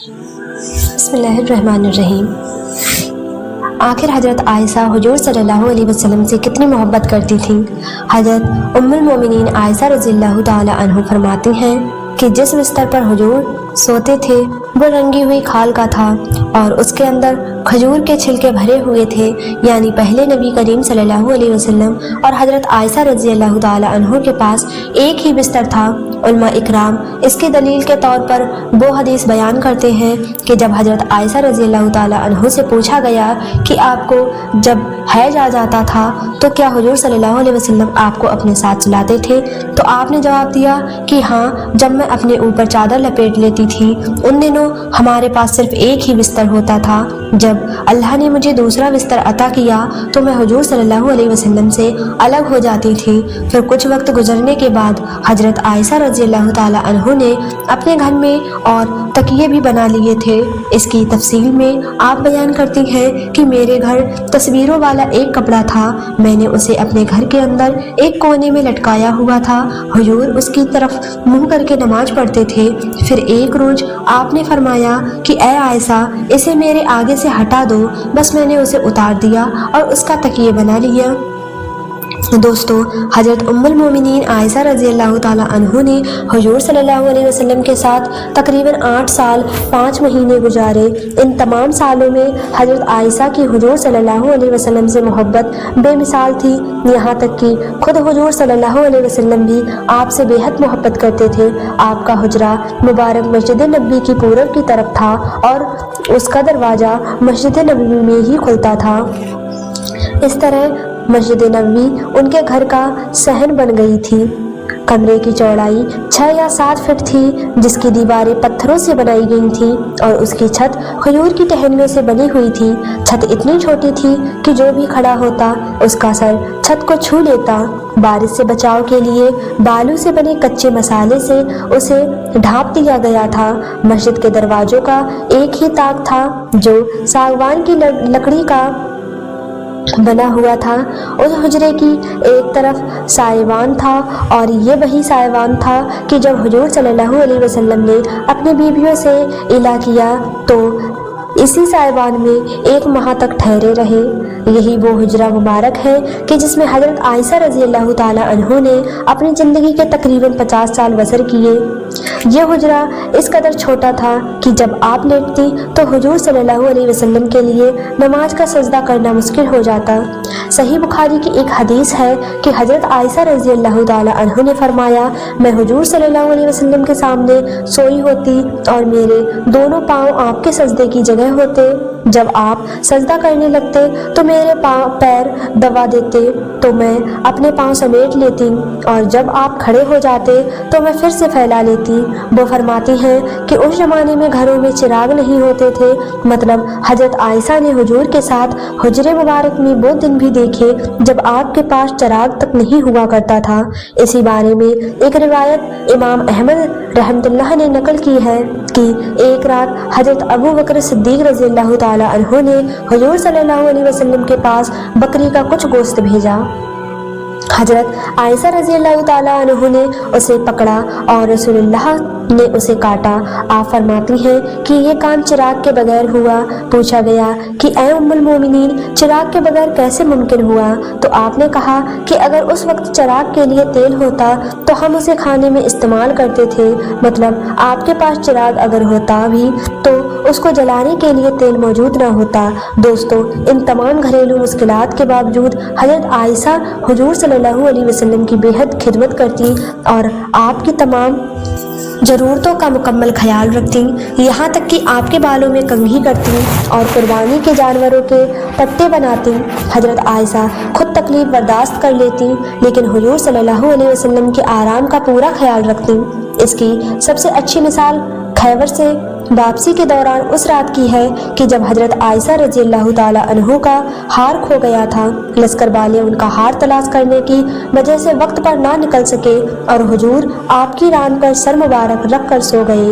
بسم اللہ الرحمن الرحیم۔ آخر حضرت عائشہ حضور صلی اللہ علیہ وسلم سے کتنی محبت کرتی تھیں۔ حضرت ام المومنین عائشہ رضی اللہ تعالی عنہ فرماتی ہیں کہ جس بستر پر حضور سوتے تھے وہ رنگی ہوئی کھال کا تھا اور اس کے اندر کھجور کے چھلکے بھرے ہوئے تھے، یعنی پہلے نبی کریم صلی اللہ علیہ وسلم اور حضرت عائشہ رضی اللہ تعالی عنہ کے پاس ایک ہی بستر تھا۔ علماء اکرام اس کی دلیل کے طور پر وہ حدیث بیان کرتے ہیں کہ جب حضرت عائشہ رضی اللہ تعالی عنہ سے پوچھا گیا کہ آپ کو جب حیض آ جاتا تھا تو کیا حضور صلی اللہ علیہ وسلم آپ کو اپنے ساتھ سلاتے تھے، تو آپ نے جواب دیا کہ ہاں، جب میں اپنے اوپر چادر لپیٹ لیتی تھی ان دنوں ہمارے پاس صرف ایک ہی بستر ہوتا تھا۔ جب اللہ نے مجھے دوسرا بستر عطا کیا تو میں حضور صلی اللہ علیہ وسلم سے الگ ہو جاتی تھی۔ پھر کچھ وقت گزرنے کے بعد حضرت عائشہ رضی اللہ تعالی عنہ نے اپنے گھر میں اور تکیے بھی بنا لیے تھے۔ اس کی تفصیل میں آپ بیان کرتی ہیں کہ میرے گھر تصویروں والا ایک کپڑا تھا، میں نے اسے اپنے گھر کے اندر ایک کونے میں لٹکایا ہوا تھا، حضور اس کی طرف منہ کر کے نماز پڑھتے تھے۔ پھر ایک روز آپ نے فرمایا کہ اے عائشہ، اسے میرے آگے سے ہٹا دو، بس میں نے اسے اتار دیا اور اس کا تکیے بنا لیا۔ دوستو، حضرت ام المومنین عائشہ رضی اللہ تعالی عنہ نے حضور صلی اللہ علیہ وسلم کے ساتھ تقریباً 8 سال 5 مہینے گزارے۔ ان تمام سالوں میں حضرت عائشہ کی حضور صلی اللہ علیہ وسلم سے محبت بے مثال تھی، یہاں تک کہ خود حضور صلی اللہ علیہ وسلم بھی آپ سے بے حد محبت کرتے تھے۔ آپ کا حجرہ مبارک مسجد نبوی کی پورب کی طرف تھا اور اس کا دروازہ مسجد نبوی میں ہی کھلتا تھا۔ اس طرح مسجد نبوی ان کے گھر کا صحن بن گئی تھی۔ کمرے کی چوڑائی 6 یا 7 فٹ تھی، جس کی دیواریں پتھروں سے بنائی گئی تھیں اور اس کی چھت کھجور کی ٹہنیوں سے بنی ہوئی تھی۔ چھت اتنی چھوٹی تھی کہ جو بھی کھڑا ہوتا اس کا سر چھت کو چھو لیتا۔ بارش سے بچاؤ کے لیے بالوں سے بنے کچے مسالے سے اسے ڈھانپ دیا گیا تھا۔ مسجد کے دروازوں کا ایک ہی طاق تھا جو ساگوان کی لکڑی کا بنا ہوا تھا۔ اس حجرے کی ایک طرف سائبان تھا اور یہ وہی سائبان تھا کہ جب حضور صلی اللہ علیہ وسلم نے اپنی بیویوں سے الا کیا تو اسی سائبان میں 1 ماہ تک ٹھہرے رہے۔ یہی وہ حجرہ مبارک ہے کہ جس میں حضرت عائشہ رضی اللہ تعالی عنہ نے اپنی زندگی کے تقریباً 50 سال بسر کیے۔ یہ حجرہ اس قدر چھوٹا تھا کہ جب آپ لیٹتی تو حضور صلی اللہ علیہ وسلم کے لیے نماز کا سجدہ کرنا مشکل ہو جاتا۔ صحیح بخاری کی ایک حدیث ہے کہ حضرت عائشہ رضی اللہ تعالی عنہ نے فرمایا، میں حضور صلی اللہ علیہ وسلم کے سامنے سوئی ہوتی اور میرے دونوں پاؤں آپ کے سجدے کی جگہ ہوتے۔ جب آپ سجدہ کرنے لگتے تو میرے پیر دبا دیتے تو میں اپنے پاؤں سمیٹ لیتی اور جب آپ کھڑے ہو جاتے تو میں پھر سے پھیلا لیتی۔ وہ فرماتی ہیں کہ اس زمانے میں گھروں میں چراغ نہیں ہوتے تھے، مطلب حضرت عائشہ نے حضور کے ساتھ حجرے مبارک میں وہ دن بھی دیکھے جب آپ کے پاس چراغ تک نہیں ہوا کرتا تھا۔ اسی بارے میں ایک روایت امام احمد رحمۃ اللہ نے نقل کی ہے کہ ایک رات حضرت ابو بکر صدیق رضی اللہ تعالی عنہ نے حضور صلی اللہ علیہ وسلم کے پاس بکری کا کچھ گوشت بھیجا۔ حضرت عائشہ رضی اللہ تعالیٰ عنہ نے اسے پکڑا اور رسول اللہ نے اسے کاٹا۔ آپ فرماتی ہیں کہ یہ کام چراغ کے بغیر ہوا۔ پوچھا گیا کہ اے ام المومنین، چراغ کے بغیر کیسے ممکن ہوا؟ تو آپ نے کہا کہ اگر اس وقت چراغ کے لیے تیل ہوتا تو ہم اسے کھانے میں استعمال کرتے تھے، مطلب آپ کے پاس چراغ اگر ہوتا بھی تو اس کو جلانے کے لیے تیل موجود نہ ہوتا۔ دوستو، ان تمام گھریلو مشکلات کے باوجود حضرت عائشہ حضور صلی اللہ علیہ وسلم کی بے حد خدمت کرتی اور آپ کی تمام ضرورتوں کا مکمل خیال رکھتی، یہاں تک کہ آپ کے بالوں میں کنگھی کرتی اور قربانی کے جانوروں کے پٹے بناتی۔ حضرت عائشہ خود تکلیف برداشت کر لیتی لیکن حضور صلی اللہ علیہ وسلم کے آرام کا پورا خیال رکھتی۔ اس کی سب سے اچھی مثال خیبر سے واپسی کے دوران اس رات کی ہے کہ جب حضرت عائشہ رضی اللہ تعالی عنہ کا ہار کھو گیا تھا۔ لشکر والے ان کا ہار تلاش کرنے کی وجہ سے وقت پر نہ نکل سکے اور حضور آپ کی ران پر سر مبارک رکھ کر سو گئے۔